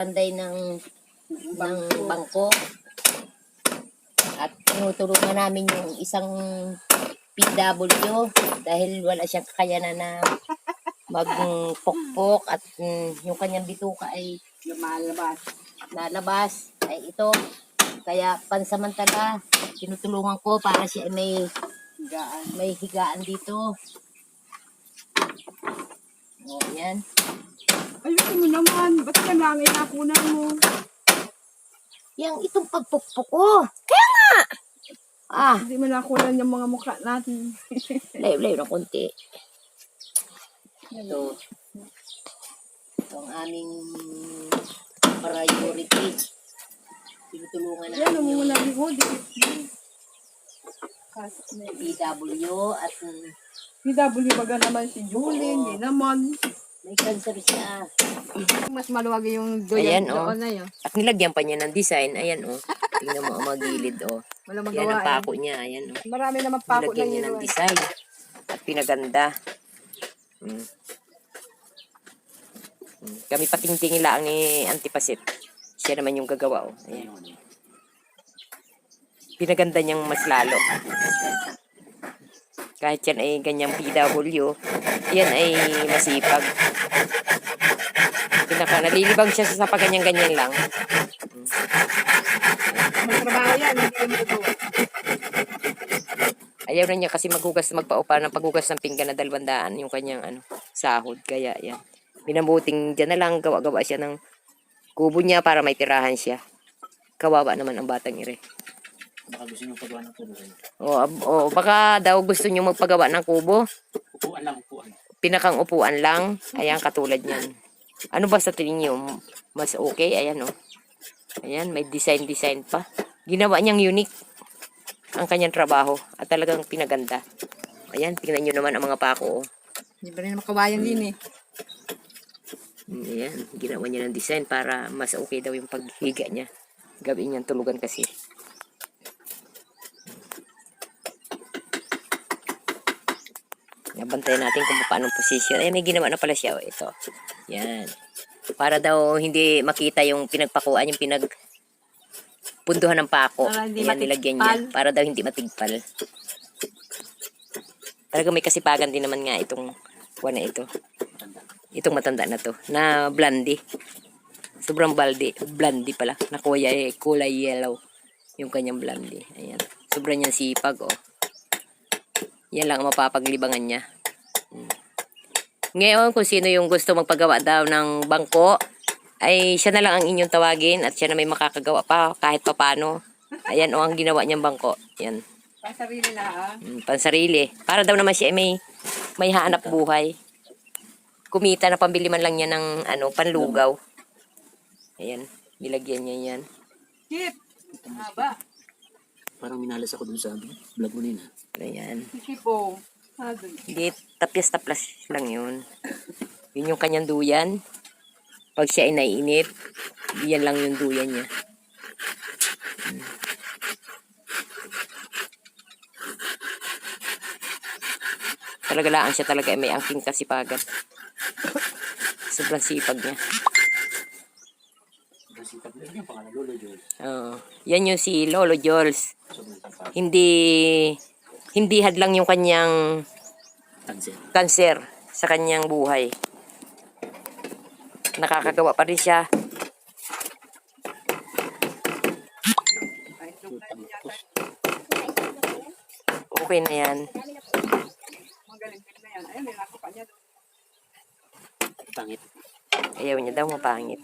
Panday ng bangko. At tinutulungan namin yung isang PW dahil wala siyang kakayanan na magpukpok at yung kanyang bituka ay nalabas ay ito. Kaya pansamantala tinutulungan ko para siya ay may higaan dito. O, yan. Ayun mo naman, ba't ka lang inakunan mo? Yang itong pagpukpok ko. Kaya nga! Hindi mo nakunan yung mga mukha natin. Layo-layo ng konti. Ito. Ito ang aming priority. Tinutulungan namin Yan, mo na yung hoodie. PW at PW baga naman si Julie, hindi naman. may cancer siya. Mas maluwag yung Ayan, doon na yun. At nilagyan pa niya ng design. Ayan, tingnan mo ang mga gilid, Wala Yan ang magawa pako niya. Ayan, Marami naman pako nilagyan lang niya yun. ng design. At pinaganda. Kami patingtingin lang ni Antipasit. Siya naman yung gagawa, Ayan. Pinaganda niyang mas lalo. Kahit yan ay ganyang PW, yan ay masipag. Nalilibag siya sa paganyan-ganyan lang. Magtrabaho yan, hindi yung magawa. Ayaw na niya kasi magpaupa ng paghugas ng pinggan na 200 yung kanyang sahod. Kaya yan. Minabuting dyan na lang, gawa-gawa siya ng kubo niya para may tirahan siya. Kawawa naman ang batang ire. Baka gusto nyo pagawa ng kubo. Baka daw gusto nyo magpagawa ng kubo. Upuan lang, upuan. Pinakang upuan lang. Ayan, katulad niyan. Ano ba sa tingin nyo? Mas okay? Ayan, Ayan, may design pa. Ginawa niyang unique ang kanyang trabaho. At talagang pinaganda. Ayan, tingnan nyo naman ang mga pako, Hindi ba rin makabayan din Ayan, ginawa niya ng design para mas okay daw yung paghiga niya. Gawin niyang tulugan kasi. Bantayan natin kung paano posisyon. Ayan, may ginawa na pala siya. Ito. Yan. Para daw hindi makita yung pinagpakuan, yung pinagpunduhan ng pako. Ayan, nilagyan niya. Para daw hindi matigpal. Talaga may kasipagan din naman nga itong kuwan na ito. Itong matanda na to. Na blondie. Sobrang blondie pala. Na kulay yellow. Yung kanyang blondie. Ayan. Sobrang niyang sipag, Yan lang ang mapapaglibangan niya. Ngayon, kung sino yung gusto magpagawa daw ng bangko, ay siya na lang ang inyong tawagin at siya na may makakagawa pa kahit papano. Ayan, ang ginawa niyang bangko. Yan. Pansarili na, Pansarili. Para daw naman siya may hanap buhay. Kumita na pambili man lang niya ng panlugaw. Ayan, nilagyan niya yan. Kip! Haba. Parang minalas ako dun sa vlog mo nina. Ayan. Kip po. Hindi, tapyas-taplas lang yun. Yun yung kanyang duyan. Pag siya ay naiinip, yan lang yung duyan niya. Talaga lang siya talaga may angking kasipagan. Sobrang sipag niya. Sipag na yung pangalan, Lolo Jules. Yan yung si Lolo Jules. Hindi hadlang yung kanyang cancer sa kanyang buhay. Nakakagawa pa rin siya. Okay na yan. Magaling na yan. Ayun, nilako pa niya. Pangit. Ayaw niya daw mapangit.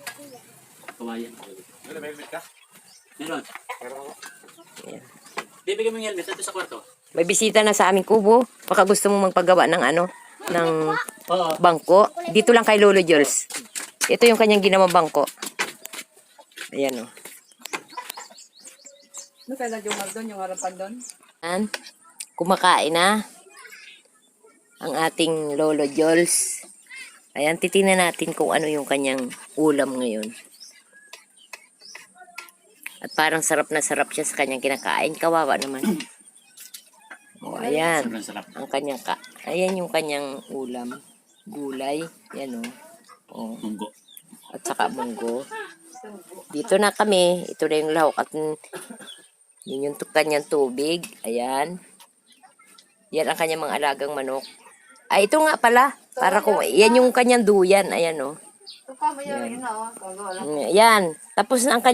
Kawayan. Meron ba helmet ka? Meron. Ayan. Bibigyan mo yung helmet dito sa kwarto. May bisita na sa aming kubo. Baka gusto mo magpagawa ng ng bangko. Dito lang kay Lolo Jules. Ito yung kanyang ginawang bangko. Ayan, Ano kaya yung doon, yung harapan doon? Kumakain na ang ating Lolo Jules. Ayan, titingnan natin kung ano yung kanyang ulam ngayon. At parang sarap na sarap siya sa kanyang kinakain. Kawawa naman. Ayan. Ang kanyang ayan yung kanyang ulam. Gulay. Yan, Munggo. At saka munggo. Dito na kami. Ito na yung lahok at yun yung kanyang tubig. Ayan. Yan ang kanyang mga alagang manok. Ay, ito nga pala. Para kung, yan yung kanyang duyan. Ayan, oh. Yan. Tapos na ang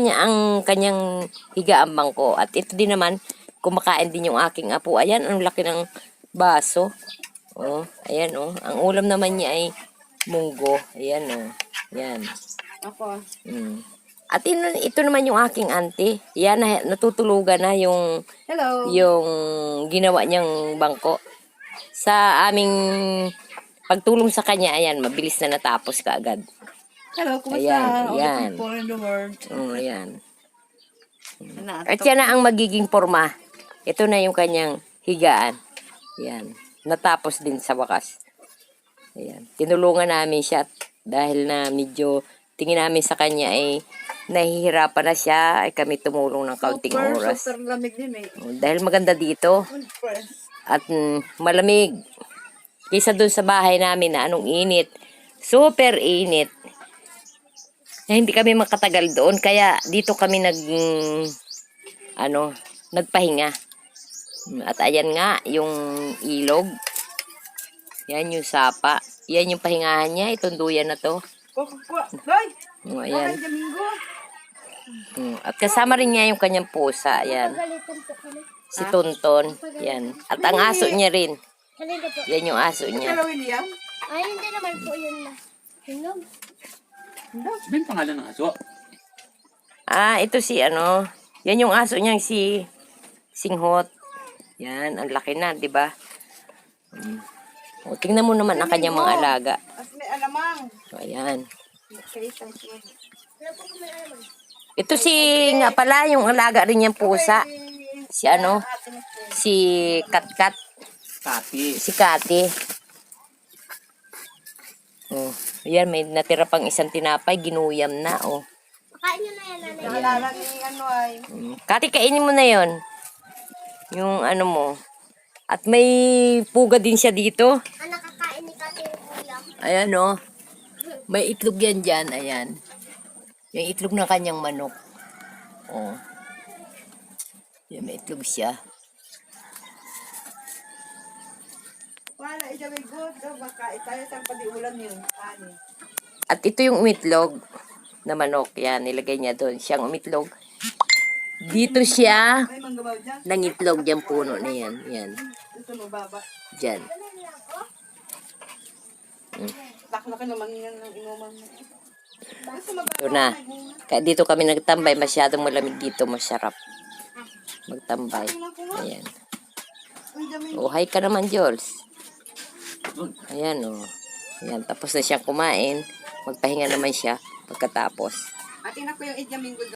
kanyang higaan bangko. At ito din naman, kumakain din yung aking apo. Ayan, ang laki ng baso. Oh, ayan, oh. Ang ulam naman niya ay munggo. Ayan, oh. Yan. Ako. At ito naman yung aking auntie. Yan, natutulugan na yung Hello. yung ginawa niyang bangko. Sa aming pagtulong sa kanya, ayan, mabilis na natapos kaagad. Hello, kumusta? Ayan, All ayan. the people in the world. Ayan. Ano, At yan na ang magiging forma. Ito na yung kanyang higaan. Ayan. Natapos din sa wakas. Ayan. Tinulungan namin siya dahil na medyo tingin namin sa kanya ay nahihirapan na siya. Ay kami tumulong ng kaunting oras. Super lamig din eh. Dahil maganda dito. Super. At malamig. Kaysa dun sa bahay namin na anong init. Super init. Hindi kami makatagal doon. Kaya dito kami nagpahinga. At ayan nga, yung ilog. Yan yung sapa. Yan yung pahingahan niya. Itong duyan na to. Hoy! Ayan. Domingo. At kasama rin niya yung kanyang pusa. Ayan. Si Tonton. Yan. At ang aso niya rin. Yan yung aso niya. Hello, William. Ay, hindi naman po yun na. Hinog. Sabi yung pangalan ng aso. Ito si yan yung aso niya si Singhot. Yan, ang laki na, di ba? O, tingnan mo naman ang kanyang mga alaga. At may alamang. O, ayan. Wala po kung may alam. Ito si, nga pala, yung alaga rin niyang pusa. Si si Katkat. Kati. Si Kati. Oh, ayan, may natira pang isang tinapay, ginuyam na, oh. Kain nyo na yan, nanay. Naalala ni ay. Kati, kainin mo na yon. Yung mo. At may puga din siya dito. Ang nakakain ni Kati yung kuya. Ayan, oh. May itlog yan dyan, ayan. Yung itlog ng kanyang manok. Oh. Yan, may itlog siya. Wala, ito may good. Baka tayo sa pag-iulan yun. Ani. At ito yung umitlog na manok. Yan, nilagay niya doon. Siyang umitlog. Dito siya May manggabaw dyan. nangitlog yung puno na yan. Yan. Ito mababa. Dyan. Laki-laki naman yan ng inuman mo. Ito mababa. Ito na. Kaya dito kami nagtambay. Masyadong malamig dito. Masarap magtambay. Ayan. Uy, dami. Oh, hi ka naman, Jules. Ayan, oh. Ayan, tapos na siyang kumain. Magpahinga naman siya pagkatapos. Atin ako yung idyamin good.